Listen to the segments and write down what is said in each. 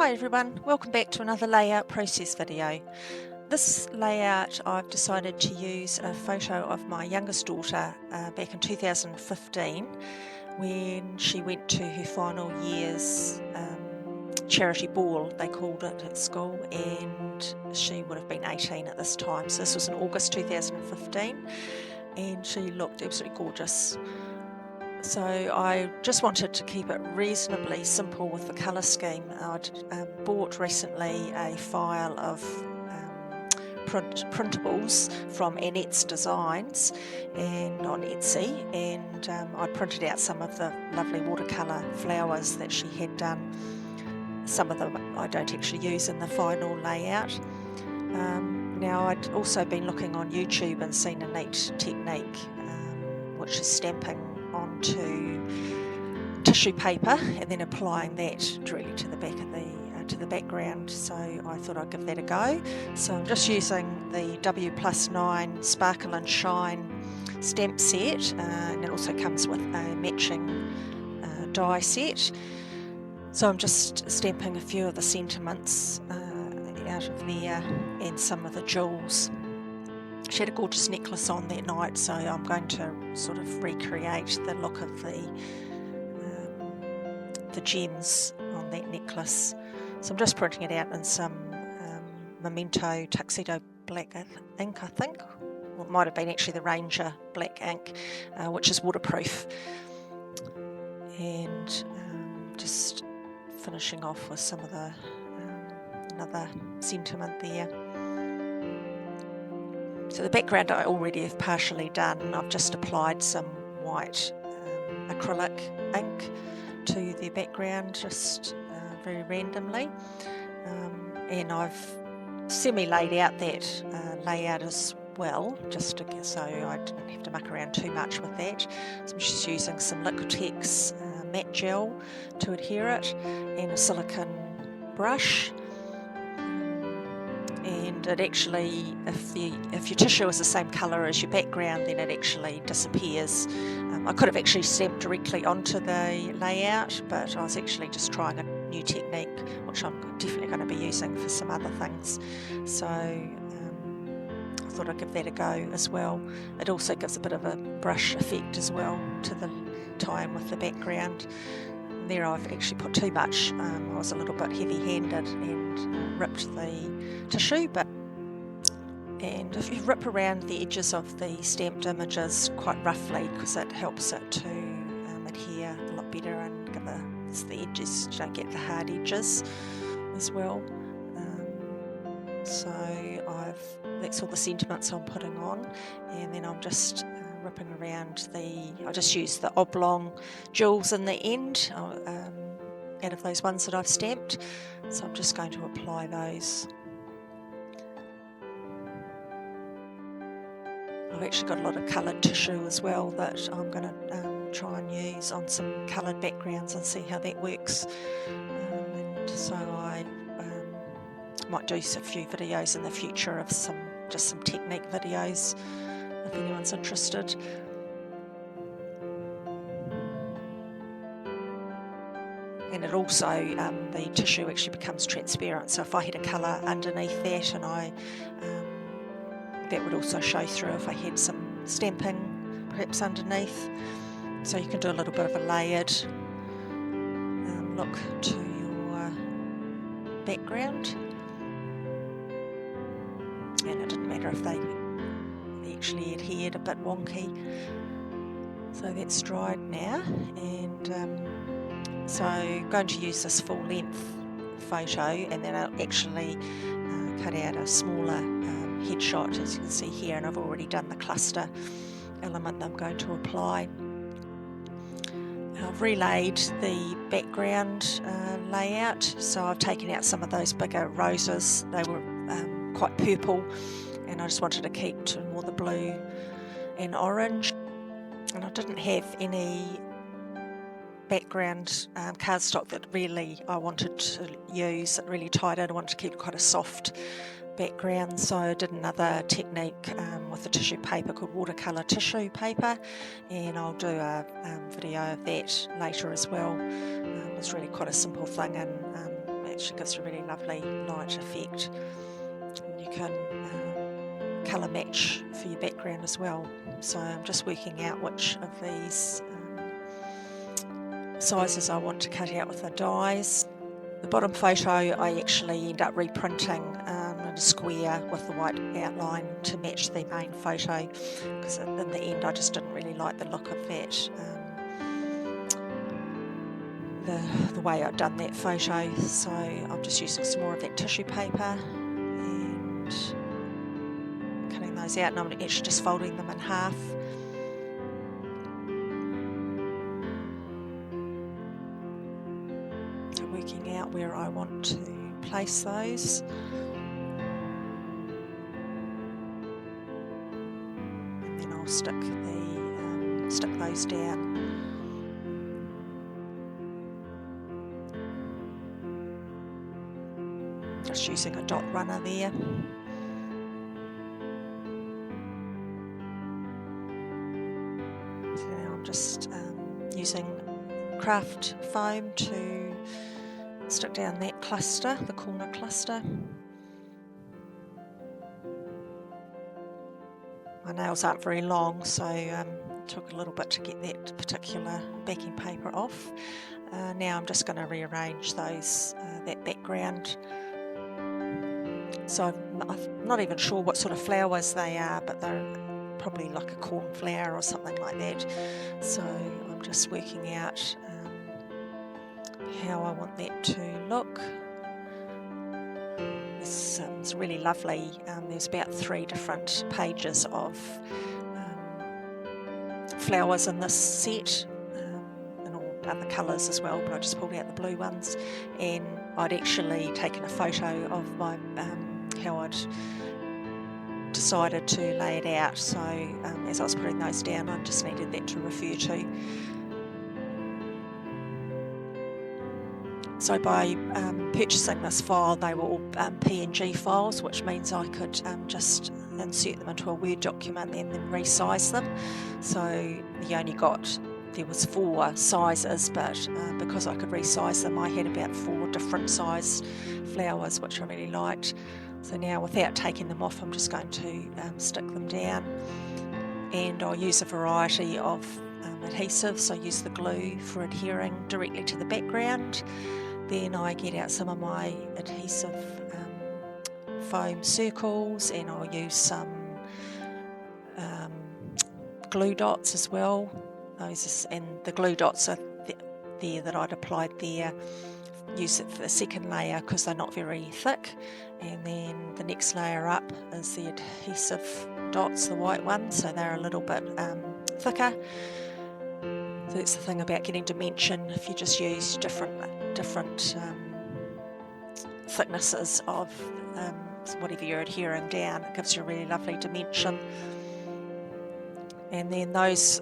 Hi everyone, welcome back to another layout process video. This layout I've decided to use a photo of my youngest daughter back in 2015 when she went to her final year's charity ball, they called it at school, and she would have been 18 at this time. So this was in August 2015 and she looked absolutely gorgeous. So I just wanted to keep it reasonably simple with the colour scheme. I'd bought recently a file of printables from Annets designs and on Etsy, and I printed out some of the lovely watercolour flowers that she had done. Some of them I don't actually use in the final layout. Now I'd also been looking on YouTube and seen a neat technique which is stamping onto tissue paper and then applying that directly to the back of to the background. So I thought I'd give that a go. So I'm just using the W+9 Sparkle and Shine stamp set, and it also comes with a matching die set. So I'm just stamping a few of the sentiments out of there and some of the jewels. She had a gorgeous necklace on that night, so I'm going to sort of recreate the look of the gems on that necklace. So I'm just printing it out in some Memento Tuxedo black ink, I think. Or it might have been actually the Ranger black ink, which is waterproof. And just finishing off with some of the another sentiment there. So the background I already have partially done. I've just applied some white acrylic ink to the background, just very randomly. And I've semi-laid out that layout as well, just so I didn't have to muck around too much with that. So I'm just using some Liquitex matte gel to adhere it and a silicone brush. And it actually, if your tissue is the same colour as your background, then it actually disappears. I could have actually stamped directly onto the layout, but I was actually just trying a new technique, which I'm definitely going to be using for some other things. So I thought I'd give that a go as well. It also gives a bit of a brush effect as well to the tie in with the background. There I've actually put too much. I was a little bit heavy-handed and ripped the tissue, and if you rip around the edges of the stamped images quite roughly, because it helps it to adhere a lot better and give the edges, you don't get the hard edges as well. So that's all the sentiments I'm putting on, and then I'm just ripping around I just use the oblong jewels in the end out of those ones that I've stamped, so I'm just going to apply those. I've actually got a lot of coloured tissue as well that I'm going to try and use on some coloured backgrounds and see how that works. And so I might do a few videos in the future of just some technique videos if anyone's interested. And it also, the tissue actually becomes transparent, so if I had a colour underneath that, and that would also show through if I had some stamping perhaps underneath. So you can do a little bit of a layered look to your background. And it didn't matter if they actually adhered a bit wonky. So that's dried now, and so I'm going to use this full length photo, and then I'll actually cut out a smaller headshot, as you can see here, and I've already done the cluster element that I'm going to apply. I've relayed the background layout, so I've taken out some of those bigger roses. They were quite purple, and I just wanted to keep to more the blue and orange, and I didn't have any background cardstock that really I wanted to use. It really tied in. I wanted to keep quite a soft background, so I did another technique with the tissue paper called watercolour tissue paper, and I'll do a video of that later as well. It's really quite a simple thing, and actually gives a really lovely light effect. You can colour match for your background as well. So I'm just working out which of these sizes I want to cut out with the dies. The bottom photo I actually end up reprinting in a square with the white outline to match the main photo, because in the end I just didn't really like the look of that, the way I'd done that photo. So I'm just using some more of that tissue paper and cutting those out, and I'm actually just folding them in half. Working out where I want to place those. And then I'll stick those down. Just using a dot runner there. So now I'm just using craft foam to stick down that cluster, the corner cluster. My nails aren't very long, so it took a little bit to get that particular backing paper off. Now I'm just going to rearrange those, that background. So I'm not even sure what sort of flowers they are, but they're probably like a cornflower or something like that. So I'm just working out how I want that to look. It's really lovely. There's about 3 different pages of flowers in this set, and all other colours as well, but I just pulled out the blue ones, and I'd actually taken a photo of my how I'd decided to lay it out, so as I was putting those down I just needed that to refer to. So by purchasing this file, they were all PNG files, which means I could just insert them into a Word document and then resize them. So you only got, there was 4 sizes, but because I could resize them, I had about 4 different size flowers, which I really liked. So now, without taking them off, I'm just going to stick them down, and I'll use a variety of adhesives. So I use the glue for adhering directly to the background. Then I get out some of my adhesive foam circles, and I'll use some glue dots as well. And the glue dots are there that I'd applied there. Use it for the second layer because they're not very thick, and then the next layer up is the adhesive dots, the white ones, so they're a little bit thicker. So that's the thing about getting dimension. If you just use different thicknesses of whatever you're adhering down, it gives you a really lovely dimension. And then those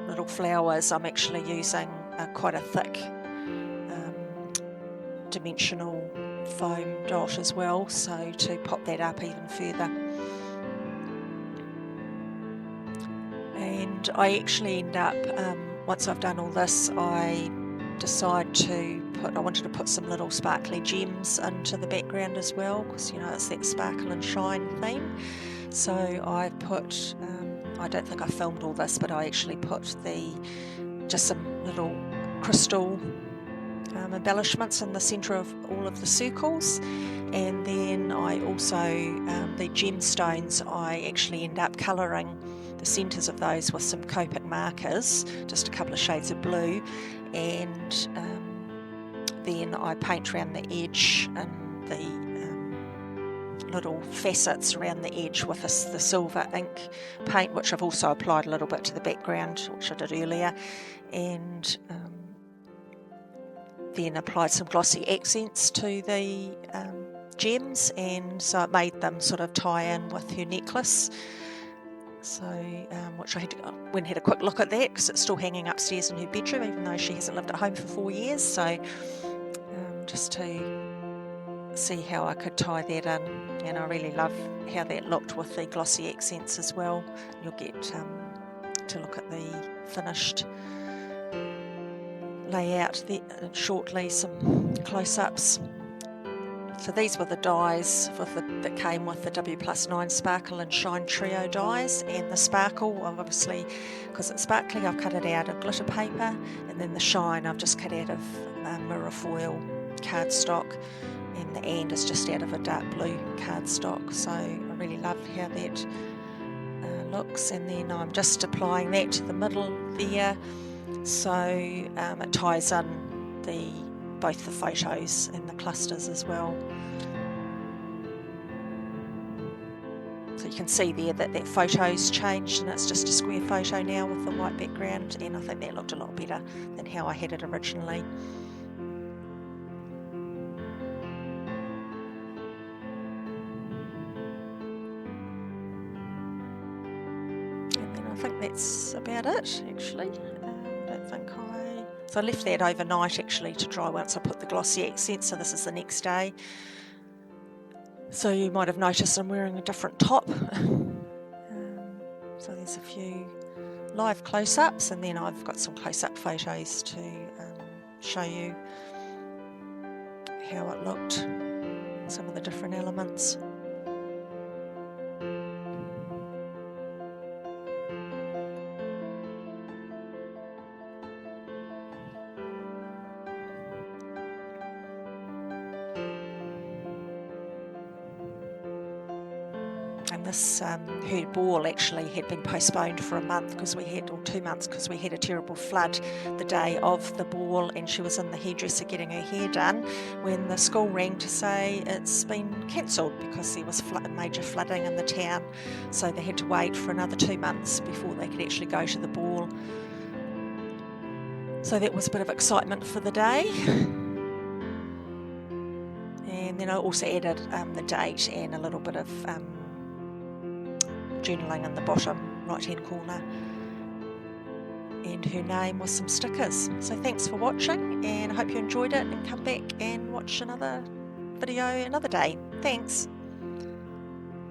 little flowers, I'm actually using quite a thick dimensional foam dot as well, so to pop that up even further. And I actually end up, once I've done all this, I decide I wanted to put some little sparkly gems into the background as well, because you know it's that sparkle and shine theme. So I put, I don't think I filmed all this, but I actually put just some little crystal embellishments in the centre of all of the circles, and then I also, the gemstones, I actually end up colouring the centres of those with some Copic markers, just a couple of shades of blue, and then I paint around the edge and the little facets around the edge with the silver ink paint, which I've also applied a little bit to the background, which I did earlier, and then applied some glossy accents to the gems, and so it made them sort of tie in with her necklace. So, which I went and had a quick look at that, because it's still hanging upstairs in her bedroom, even though she hasn't lived at home for 4 years. So, just to see how I could tie that in, and I really love how that looked with the glossy accents as well. You'll get to look at the finished layout shortly, some close-ups. So these were the dies that came with the W+9 Sparkle and Shine Trio dies, and the sparkle, obviously, because it's sparkly, I've cut it out of glitter paper, and then the shine I've just cut out of mirror foil cardstock, and the end is just out of a dark blue cardstock. So I really love how that looks, and then I'm just applying that to the middle there, so it ties in both the photos and the clusters as well. So you can see there that photo's changed, and it's just a square photo now with the white background, and I think that looked a lot better than how I had it originally. And then I think that's about it, actually. I don't think So I left that overnight actually to dry once I put the Glossy Accents, so this is the next day. So you might have noticed I'm wearing a different top. So there's a few live close-ups, and then I've got some close-up photos to show you how it looked, some of the different elements. And this her ball actually had been postponed for a month because we had, or 2 months, because we had a terrible flood the day of the ball, and she was in the hairdresser getting her hair done when the school rang to say it's been cancelled because there was major flooding in the town. So they had to wait for another 2 months before they could actually go to the ball. So that was a bit of excitement for the day. And then I also added the date and a little bit of journaling in the bottom right hand corner, and her name with some stickers. So thanks for watching, and I hope you enjoyed it, and come back and watch another video another day. Thanks.